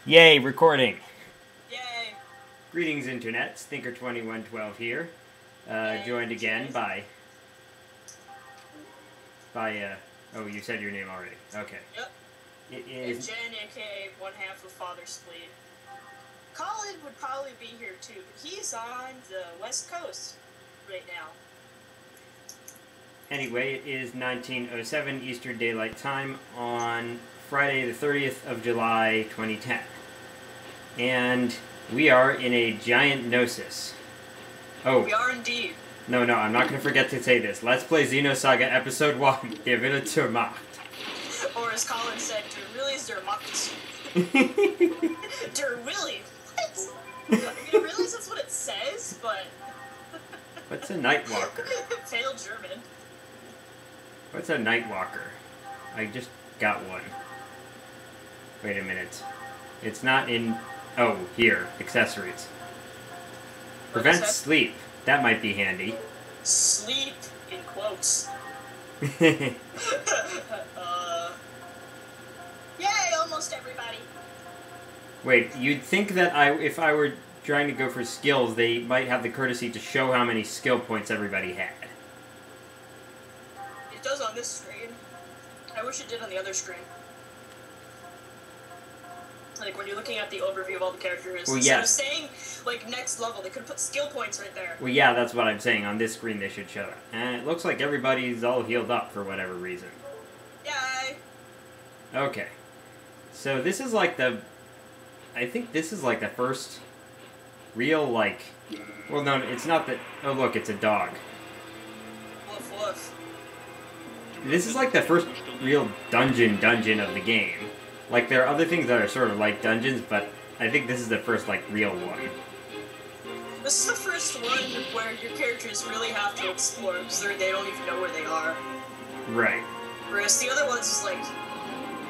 Yay, recording. Yay. Greetings, Internet. Thinker2112 here. Joined again by... oh, you said your name already. Okay. Yep. It is... And Jen, aka one half of Father's Fleet. Colin would probably be here too, but he's on the West Coast right now. Anyway, it is 1907 Eastern Daylight Time on Friday the 30th of July, 2010. And we are in a giant Gnosis. Oh. We are indeed. No, I'm not going to forget to say this. Let's play Xenosaga Episode 1, Der Wille zur Macht. Or as Colin said, Der Willy is der Macht. Der Willy? What? I mean, I realize that's what it says, but... What's a Nightwalker? Fail German. What's a Nightwalker? I just got one. Wait a minute. It's not in... Oh, here. Accessories. Prevent sleep. That might be handy. Sleep, in quotes. Yay, almost everybody. Wait, you'd think that if I were trying to go for skills, they might have the courtesy to show how many skill points everybody had. It does on this screen. I wish it did on the other screen. Like, when you're looking at the overview of all the characters, well, yeah. Instead of saying, like, next level, they could put skill points right there. Well, yeah, that's what I'm saying. On this screen, they should show that. And it looks like everybody's all healed up for whatever reason. Yay! Okay. So this is like the... I think this is like the first real, like... Well, no, it's not that... Oh, look, it's a dog. Woof woof. This is like the first real dungeon of the game. Like, there are other things that are sort of like dungeons, but I think this is the first, like, real one. This is the first one where your characters really have to explore, because they don't even know where they are. Right. Whereas the other ones is like,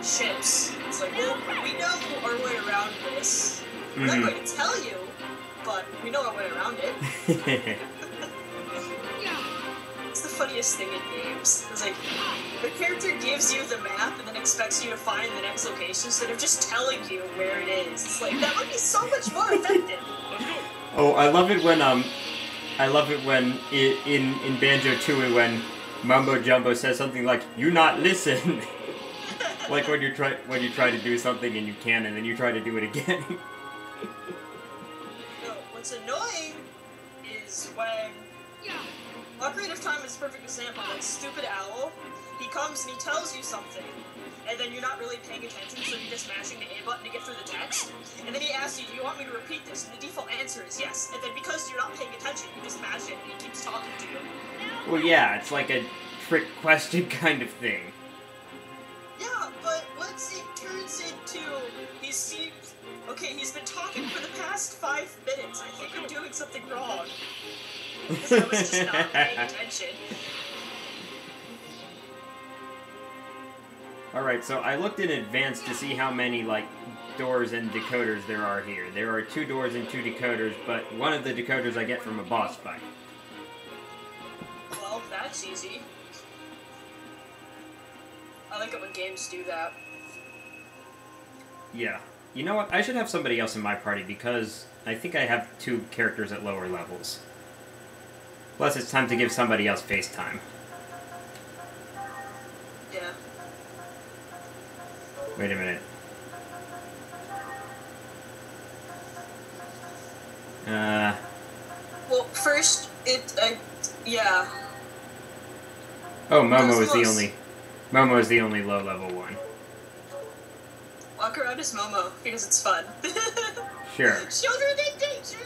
ships. It's like, well, we know our way around this. We're not going to tell you, but we know our way around it. It's the funniest thing in games. It's like, the character gives you the map and then expects you to find the next location instead of just telling you where it is. It's like, that would be so much more effective. Oh, I love it when in Banjo Tooie when Mumbo Jumbo says something like, "You not listen." Like when you try to do something and you can, and then you try to do it again. No, what's annoying is when Ocarina of Time is a perfect example. That stupid owl, he comes and he tells you something, and then you're not really paying attention, so you're just mashing the A button to get through the text. And then he asks you, "Do you want me to repeat this?" And the default answer is yes. And then because you're not paying attention, you just mash it, and he keeps talking to you. Well, yeah, it's like a trick question kind of thing. Yeah, but once it turns into he's been talking for the past 5 minutes. I think I'm doing something wrong. Because I was just not paying attention. Alright, so I looked in advance to see how many, like, doors and decoders there are here. There are 2 doors and 2 decoders, but one of the decoders I get from a boss fight. Well, that's easy. I like it when games do that. Yeah. You know what? I should have somebody else in my party because I think I have 2 characters at lower levels. Plus, it's time to give somebody else FaceTime. Yeah. Wait a minute. Well, first, yeah. Oh, Momo is the only low-level one. Walk around as Momo, because it's fun. Sure. Children in danger!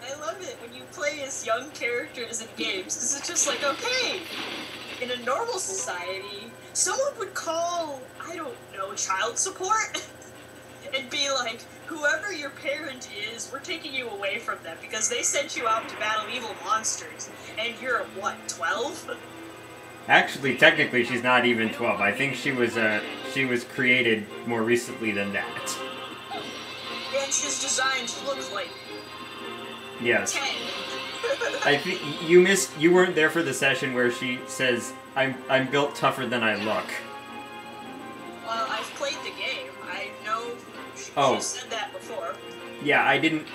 I love it when you play as young characters in games, because it's just like, okay, in a normal society, someone would call, I don't know, child support? And be like, whoever your parent is, we're taking you away from them, because they sent you out to battle evil monsters, and you're, what, 12? Actually, technically, she's not even 12. I think she was created more recently than that. And she's designed to look like... Yes. 10. I think you weren't there for the session where she says, I'm built tougher than I look. Well, I've played the game. I know she said that before. Yeah, I didn't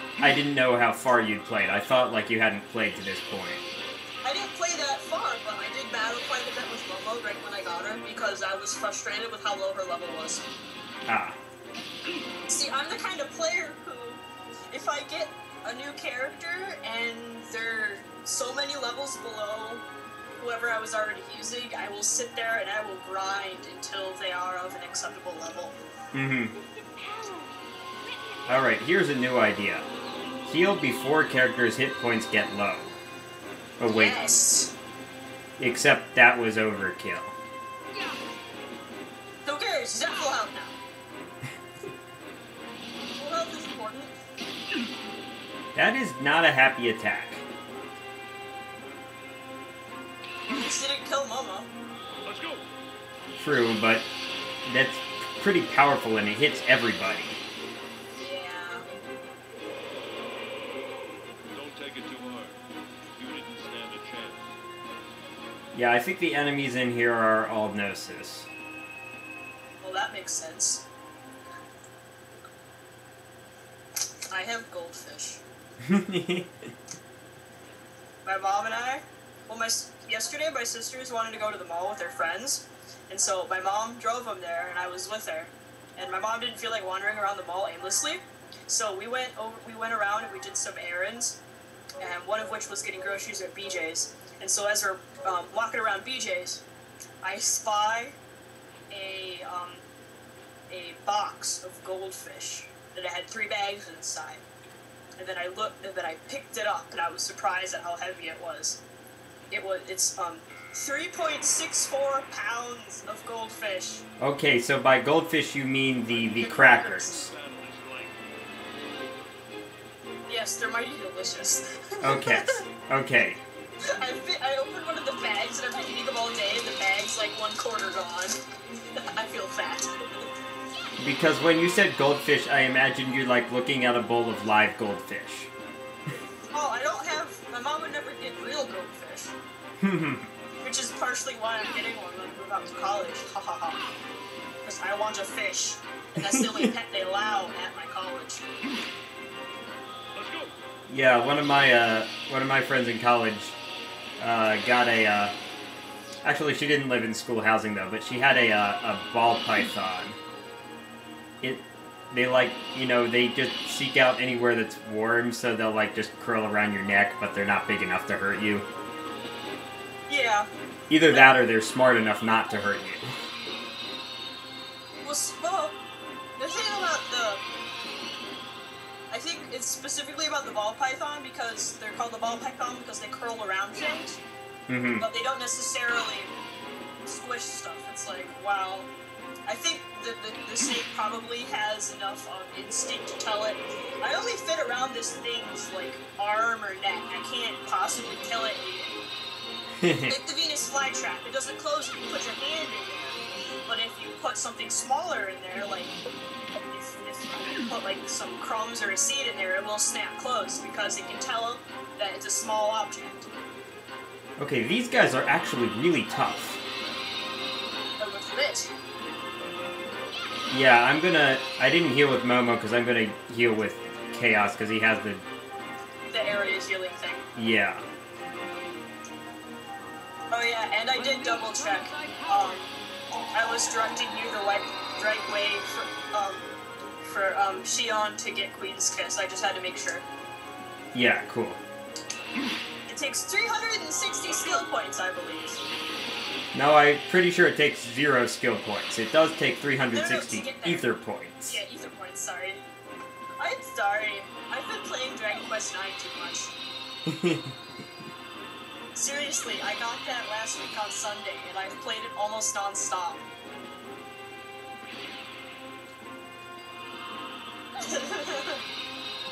know how far you'd played. I thought like you hadn't played to this point. I didn't play that far, but I did battle quite a bit with Momo right when I got her because I was frustrated with how low her level was. Ah. See, I'm the kind of player who, if I get a new character and they're so many levels below whoever I was already using, I will sit there and I will grind until they are of an acceptable level. Mm-hmm. Alright, here's a new idea. Heal before characters' hit points get low. Oh wait. Yes! Except that was overkill. Who cares? She's at full health now. Full health is important. That is not a happy attack. At least it didn't kill Momo. Let's go. True, but that's pretty powerful and it hits everybody. Yeah. Don't take it too hard. You didn't stand a chance. Yeah, I think the enemies in here are all Gnosis. Well, that makes sense. I have goldfish. My mom and I, yesterday my sisters wanted to go to the mall with their friends, and so my mom drove them there, and I was with her. And my mom didn't feel like wandering around the mall aimlessly, so we went around and we did some errands, and one of which was getting groceries at BJ's. And so as we're walking around BJ's, I spy a box of goldfish that had 3 bags inside. And then I looked, and then I picked it up, and I was surprised at how heavy it was. It's 3.64 pounds of goldfish. Okay, so by goldfish you mean the crackers. Yes, they're mighty delicious. Okay, okay. I opened one of the bags, and I've been eating them all day, and the bag's like 1/4 gone. I feel fat. Because when you said goldfish, I imagined you like looking at a bowl of live goldfish. Oh, I don't have... My mom would never get real goldfish. Which is partially why I'm getting one when I move out to college. Ha ha ha. Because I want a fish. And that's the only pet they allow at my college. Let's go. Yeah, one of my friends in college got a actually she didn't live in school housing though, but she had a ball python. They like, they just seek out anywhere that's warm, so they'll like just curl around your neck, but they're not big enough to hurt you. Yeah. Either that or they're smart enough not to hurt you. Well, the thing about I think it's specifically about the ball python because they're called the ball python because they curl around things. Mm-hmm. But they don't necessarily squish stuff. It's like, wow. I think the snake probably has enough instinct to tell it, I only fit around this thing's, like, arm or neck. I can't possibly kill it. Like the Venus flytrap, it doesn't close if you put your hand in there. But if you put something smaller in there, like, if you put, like, some crumbs or a seed in there, it will snap closed because it can tell that it's a small object. Okay, these guys are actually really tough. But with it. Yeah, I didn't heal with Momo because I'm gonna heal with Chaos because he has the area healing thing. Yeah. Oh yeah, and I did double check. I was directing you the right way for Shion to get Queen's Kiss. I just had to make sure. Yeah, cool. It takes 360 skill points, I believe. No, I'm pretty sure it takes 0 skill points. It does take 360 ether points. Yeah, ether points, sorry. I'm sorry. I've been playing Dragon Quest IX too much. Seriously, I got that last week on Sunday, and I've played it almost non-stop.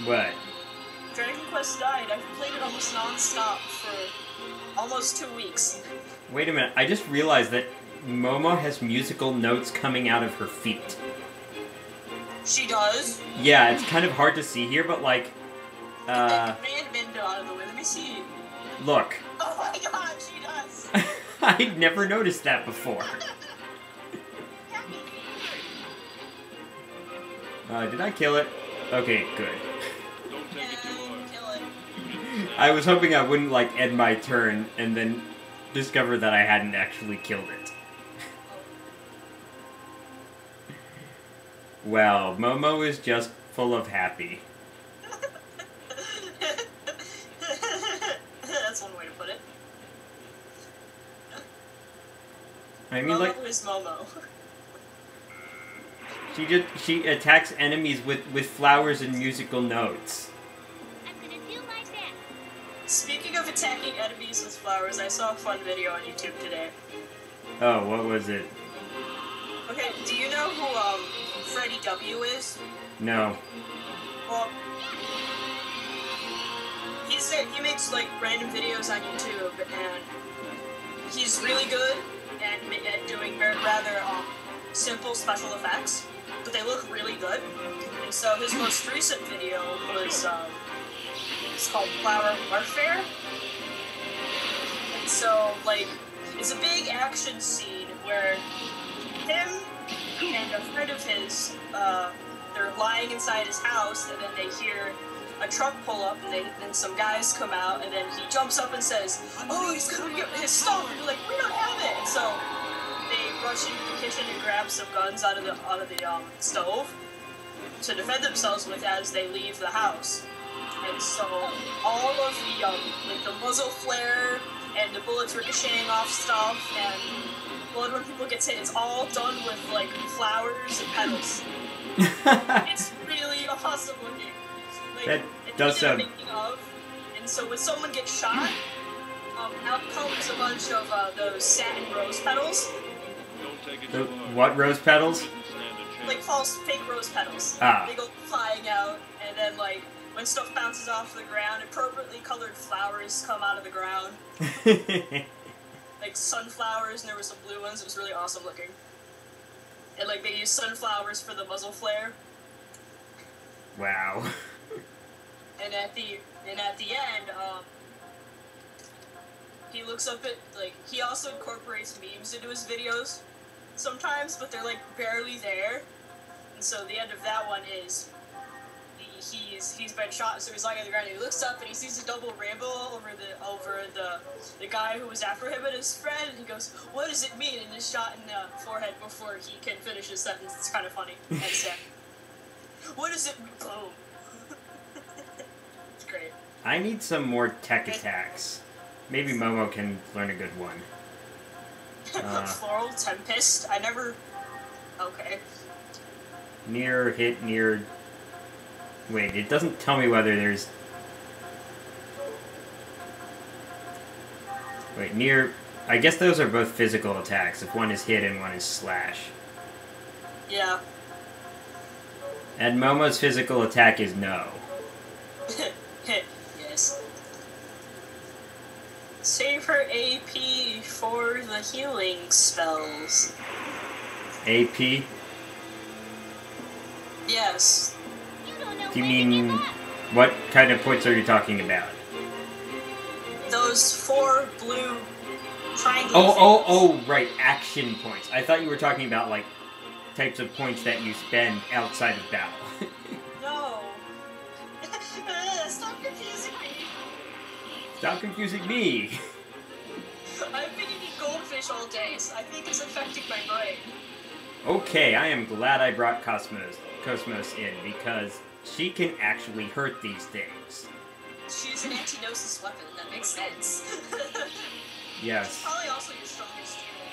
What? Dragon Quest IX, I've played it almost non-stop for almost 2 weeks. Wait a minute, I just realized that Momo has musical notes coming out of her feet. She does? Yeah, it's kind of hard to see here, but like, Get that command window out of the way, let me see. Look. Oh my god, she does! I'd never noticed that before. Did I kill it? Okay, good. Don't take it too hard. Kill it. You didn't snap I was hoping I wouldn't, like, end my turn and then discover that I hadn't actually killed it. Well, Momo is just full of happy. That's one way to put it. I mean, like, Momo is Momo. she attacks enemies with flowers and musical notes. I'm gonna do my best. Speaking of attacking enemies with flowers, I saw a fun video on YouTube today. Oh, what was it? Okay, do you know who Freddie W is? No. Well, he makes like random videos on YouTube, and he's really good at doing rather simple special effects, but they look really good. And so his most recent video was it's called Flower Warfare. And so like it's a big action scene where him and a friend of his they're lying inside his house, and then they hear a truck pull up, and then some guys come out, and then he jumps up and says, "Oh, he's gonna get his stuff." And they're like, "We don't have it." And so they rush into the kitchen and grab some guns out of the stove to defend themselves with as they leave the house. And so all of the like the muzzle flare and the bullets ricocheting off stuff and blood when people get hit, it's all done with like flowers and petals. It's really awesome looking. Like, That it's does sound- making of. And so when someone gets shot, out comes a bunch of those satin rose petals, Don't take it The too hard. what rose petals? You didn't stand a chance. like false fake rose petals. Ah. They go flying out, and then like when stuff bounces off the ground, appropriately colored flowers come out of the ground, like sunflowers, and there were some blue ones. It was really awesome looking. And like they use sunflowers for the muzzle flare. Wow. And at the end, he looks up at like he also incorporates memes into his videos sometimes, but they're like barely there. And so the end of that one is he's been shot, so he's lying on the ground. And he looks up and he sees a double rainbow over the guy who was after him and his friend. And he goes, "What does it mean?" And is shot in the forehead before he can finish his sentence. It's kind of funny and sad. What does it mean? Boom. It's great. I need some more tech attacks. Maybe Momo can learn a good one. Floral Tempest. I never. Okay. Near, hit, near... Wait, it doesn't tell me whether there's... Wait, near... I guess those are both physical attacks, if one is hit and one is slash. Yeah. And Momo's physical attack is no. Yes. Save her AP for the healing spells. AP? Yes. You don't know Do you when to give mean... up. What kind of points are you talking about? Those 4 blue triangle Oh, right, action points. I thought you were talking about, like, types of points that you spend outside of battle. No. Stop confusing me. Stop confusing me. I've been eating goldfish all day, so I think it's affecting my brain. Okay, I am glad I brought KOS-MOS in, because she can actually hurt these things. She's an anti-Gnosis weapon, that makes sense. Yes. Probably also your strongest unit.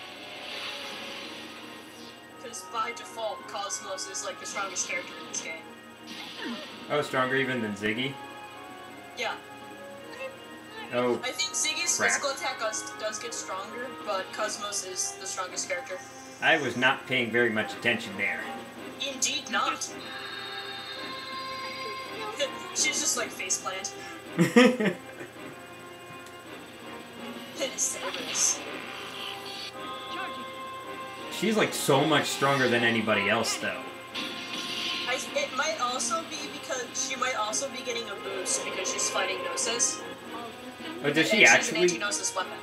Because by default, KOS-MOS is like the strongest character in this game. Oh, stronger even than Ziggy? Yeah. Oh, I think Ziggy's Crap. physical attack does get stronger, but KOS-MOS is the strongest character. I was not paying very much attention there. Indeed not. She's just like faceplant. Cerberus. She's like so much stronger than anybody else, though. It might also be because she might also be getting a boost because she's fighting Gnosis. Oh, does she She's an actually? anti-Gnosis weapon.